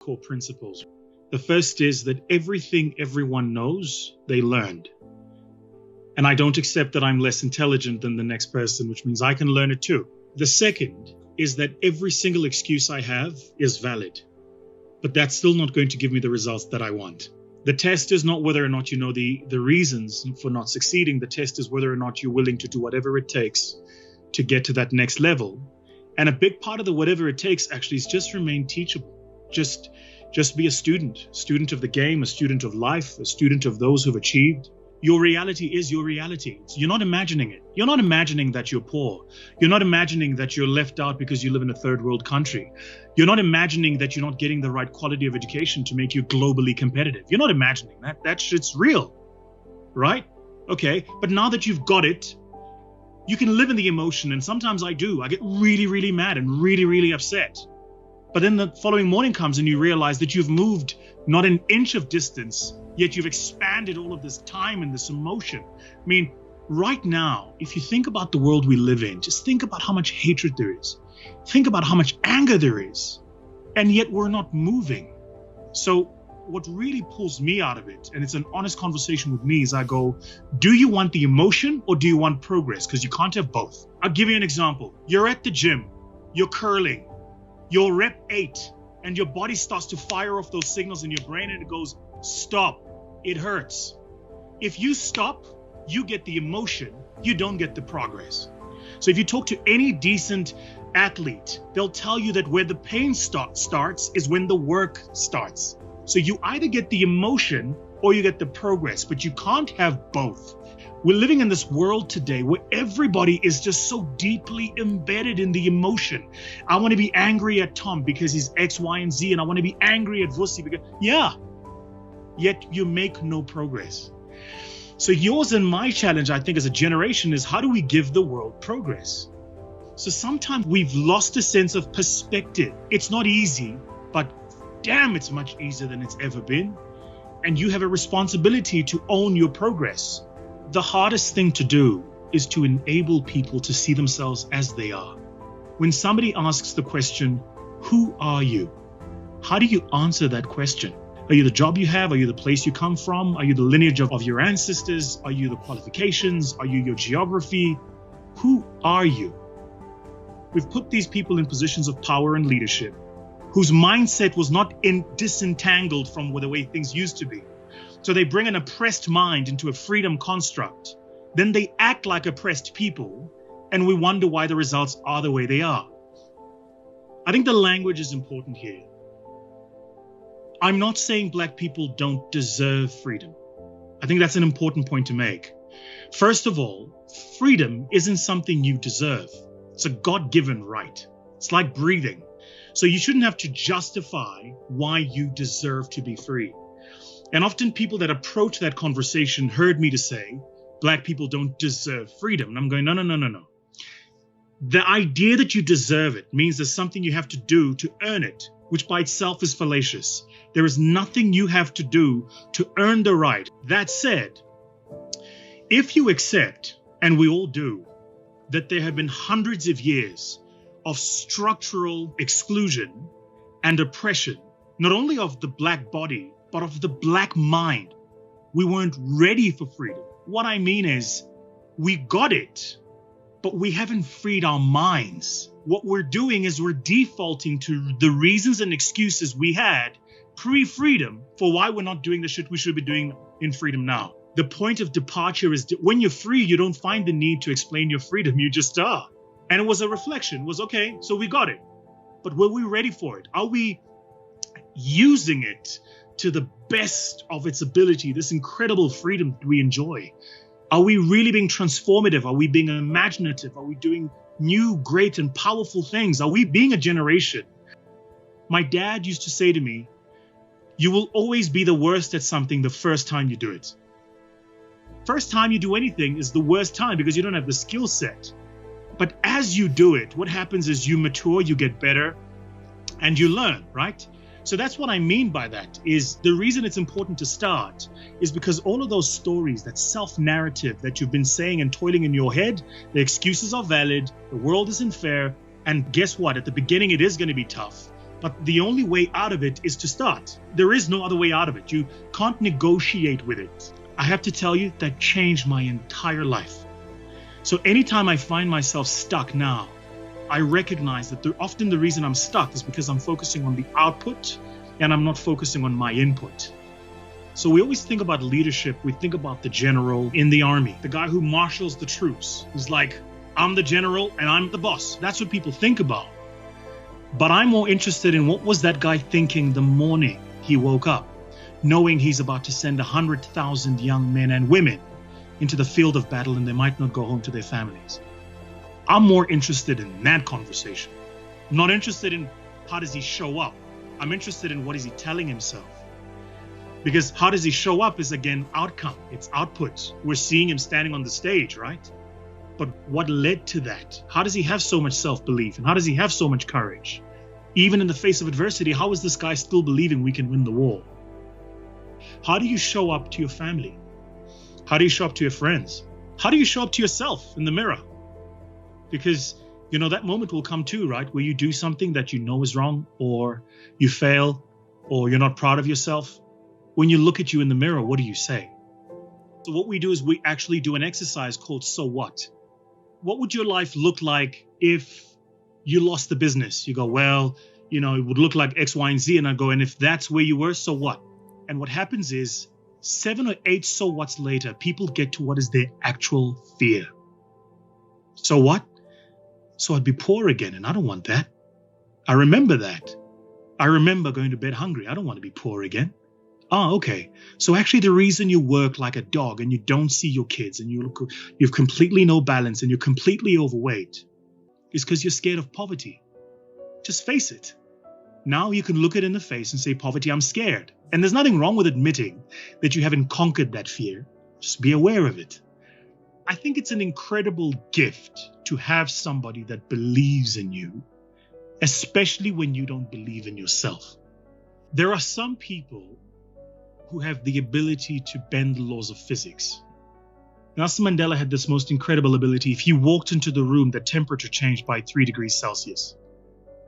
core principles. The first is that everything everyone knows, they learned. And I don't accept that I'm less intelligent than the next person, which means I can learn it too. The second is that every single excuse I have is valid, but that's still not going to give me the results that I want. The test is not whether or not you know the reasons for not succeeding. The test is whether or not you're willing to do whatever it takes to get to that next level. And a big part of the whatever it takes actually is just remain teachable. Just be a student of the game, a student of life, a student of those who've achieved. Your reality is your reality. You're not imagining it. You're not imagining that you're poor. You're not imagining that you're left out because you live in a third world country. You're not imagining that you're not getting the right quality of education to make you globally competitive. You're not imagining that. That shit's real, right? Okay, but now that you've got it, you can live in the emotion, and sometimes I do. I get really, really mad and really, really upset. But then the following morning comes and you realize that you've moved not an inch of distance, yet you've expanded all of this time and this emotion. I mean, right now, if you think about the world we live in, just think about how much hatred there is. Think about how much anger there is. And yet we're not moving. So what really pulls me out of it, and it's an honest conversation with me, is I go, do you want the emotion or do you want progress? Because you can't have both. I'll give you an example. You're at the gym, you're curling, you're rep 8, and your body starts to fire off those signals in your brain and it goes, stop, it hurts. If you stop, you get the emotion, you don't get the progress. So if you talk to any decent athlete, they'll tell you that where the pain starts is when the work starts. So you either get the emotion or you get the progress, but you can't have both. We're living in this world today where everybody is just so deeply embedded in the emotion. I want to be angry at Tom because he's X, Y, and Z, and I want to be angry at Vusi because, yet you make no progress. So yours and my challenge, I think, as a generation is how do we give the world progress? So sometimes we've lost a sense of perspective. It's not easy, but damn, it's much easier than it's ever been. And you have a responsibility to own your progress. The hardest thing to do is to enable people to see themselves as they are. When somebody asks the question, who are you? How do you answer that question? Are you the job you have? Are you the place you come from? Are you the lineage of your ancestors? Are you the qualifications? Are you your geography? Who are you? We've put these people in positions of power and leadership whose mindset was not disentangled from the way things used to be. So they bring an oppressed mind into a freedom construct. Then they act like oppressed people, and we wonder why the results are the way they are. I think the language is important here. I'm not saying Black people don't deserve freedom. I think that's an important point to make. First of all, freedom isn't something you deserve. It's a God-given right. It's like breathing. So you shouldn't have to justify why you deserve to be free. And often people that approach that conversation heard me to say, Black people don't deserve freedom. And I'm going, no. The idea that you deserve it means there's something you have to do to earn it, which by itself is fallacious. There is nothing you have to do to earn the right. That said, if you accept, and we all do, that there have been hundreds of years of structural exclusion and oppression, not only of the Black body, but of the Black mind. We weren't ready for freedom. What I mean is, we got it, but we haven't freed our minds. What we're doing is we're defaulting to the reasons and excuses we had pre-freedom for why we're not doing the shit we should be doing in freedom now. The point of departure is when you're free, you don't find the need to explain your freedom, you just are. And it was a reflection, was okay, so we got it. But were we ready for it? Are we using it to the best of its ability, this incredible freedom we enjoy? Are we really being transformative? Are we being imaginative? Are we doing new, great, and powerful things? Are we being a generation? My dad used to say to me, you will always be the worst at something the first time you do it. First time you do anything is the worst time because you don't have the skill set. But as you do it, what happens is you mature, you get better, and you learn, right? So that's what I mean by that, is the reason it's important to start is because all of those stories, that self-narrative that you've been saying and toiling in your head, the excuses are valid, the world isn't fair, and guess what? At the beginning, it is going to be tough. But the only way out of it is to start. There is no other way out of it. You can't negotiate with it. I have to tell you, that changed my entire life. So anytime I find myself stuck now, I recognize that often the reason I'm stuck is because I'm focusing on the output and I'm not focusing on my input. So we always think about leadership. We think about the general in the army, the guy who marshals the troops. He's like, I'm the general and I'm the boss. That's what people think about. But I'm more interested in what was that guy thinking the morning he woke up, knowing he's about to send 100,000 young men and women into the field of battle and they might not go home to their families. I'm more interested in that conversation. I'm not interested in how does he show up. I'm interested in what is he telling himself. Because how does he show up is, again, outcome. It's output. We're seeing him standing on the stage, right? But what led to that? How does he have so much self-belief? And how does he have so much courage? Even in the face of adversity, how is this guy still believing we can win the war? How do you show up to your family? How do you show up to your friends? How do you show up to yourself in the mirror? Because, that moment will come too, right? Where you do something that you know is wrong, or you fail, or you're not proud of yourself. When you look at you in the mirror, what do you say? So what we do is we actually do an exercise called So What? What would your life look like if you lost the business? You go, well, it would look like X, Y, and Z. And I go, and if that's where you were, so what? And what happens is 7 or 8 so what's later, people get to what is their actual fear. So what? So I'd be poor again, and I don't want that. I remember that. I remember going to bed hungry. I don't want to be poor again. Oh, okay. So actually the reason you work like a dog and you don't see your kids and you've completely no balance and you're completely overweight is because you're scared of poverty. Just face it. Now you can look it in the face and say, poverty, I'm scared. And there's nothing wrong with admitting that you haven't conquered that fear. Just be aware of it. I think it's an incredible gift to have somebody that believes in you, especially when you don't believe in yourself. There are some people who have the ability to bend the laws of physics. Nelson Mandela had this most incredible ability. If he walked into the room, the temperature changed by 3 degrees Celsius.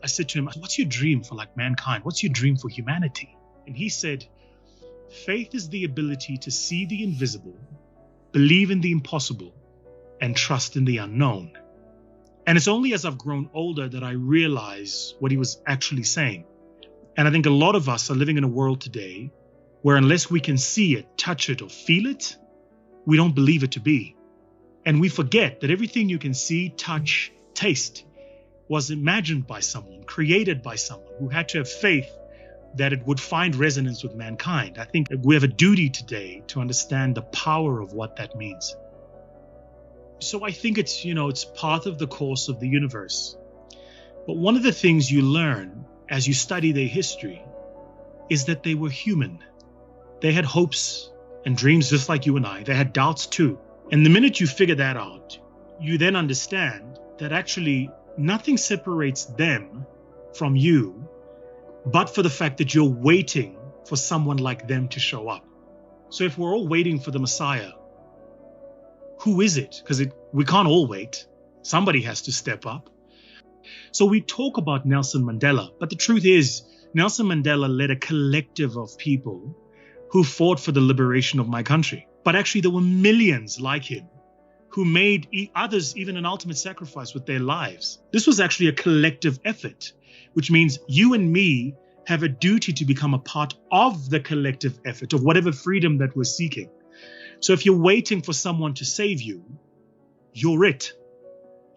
I said to him, what's your dream for mankind? What's your dream for humanity? And he said, faith is the ability to see the invisible, believe in the impossible, and trust in the unknown. And it's only as I've grown older that I realize what he was actually saying. And I think a lot of us are living in a world today where unless we can see it, touch it, or feel it, we don't believe it to be. And we forget that everything you can see, touch, taste was imagined by someone, created by someone who had to have faith that it would find resonance with mankind. I think we have a duty today to understand the power of what that means. So I think it's part of the course of the universe. But one of the things you learn as you study their history is that they were human. They had hopes and dreams just like you and I. They had doubts too. And the minute you figure that out, you then understand that actually nothing separates them from you, but for the fact that you're waiting for someone like them to show up. So if we're all waiting for the Messiah, who is it? Because we can't all wait. Somebody has to step up. So we talk about Nelson Mandela, but the truth is, Nelson Mandela led a collective of people who fought for the liberation of my country. But actually, there were millions like him who made others even an ultimate sacrifice with their lives. This was actually a collective effort, which means you and me have a duty to become a part of the collective effort of whatever freedom that we're seeking. So if you're waiting for someone to save you, you're it.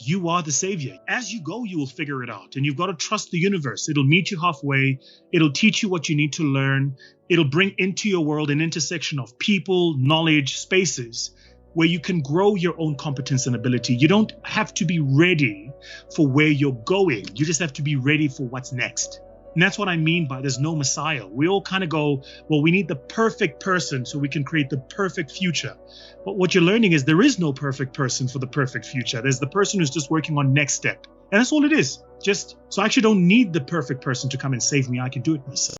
You are the savior. As you go, you will figure it out. And you've got to trust the universe. It'll meet you halfway. It'll teach you what you need to learn. It'll bring into your world an intersection of people, knowledge, spaces where you can grow your own competence and ability. You don't have to be ready for where you're going. You just have to be ready for what's next. And that's what I mean by there's no Messiah. We all kind of go, well, we need the perfect person so we can create the perfect future. But what you're learning is there is no perfect person for the perfect future. There's the person who's just working on next step. And that's all it is. So I actually don't need the perfect person to come and save me. I can do it myself.